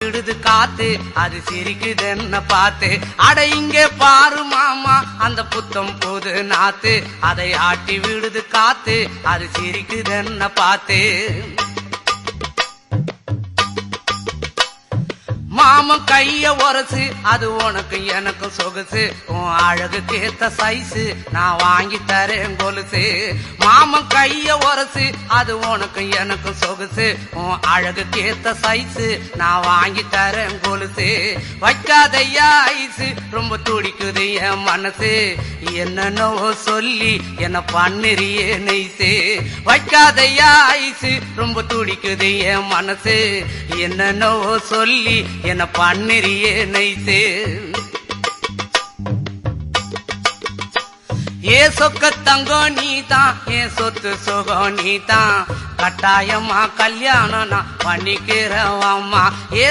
விடுது காத்து அது சிரிக்குது என்ன பார்த்து. அட இங்கே பாரு மாமா அந்த புத்தம் புது நாத்து அதை ஆட்டி விடுது காத்து அது சிரிக்குது என்ன பார்த்து. மாமன் கைய உரசு அது உனக்கு எனக்கு சொகுசு உன் அழகுக்கு ஏத்த சைஸு நான் வாங்கி தரேன் கொலுசு. மாமன் கைய உரசு அது உனக்கு எனக்கு சொகுசு உன் அழகுக்கு ஏத்த சைஸு நான் வாங்கி தரேன் கொலுசு. வைக்காதையா ஐசு ரொம்ப துடிக்குது என் மனசு என்னன்னோ சொல்லி என்ன பண்ணுறியே நெய்சு. வைக்காதையா ஐசு ரொம்ப துடிக்குது என் மனசு என்னன்னோ சொல்லி என்ன பண்ணுறியே நைசே. ஏ சொக்க தங்கம் நீதான் என் சொத்து சுகம் நீதான் கட்டாயமா கல்யாணம் நான் பண்ணிக்கிறவம்மா. ஏ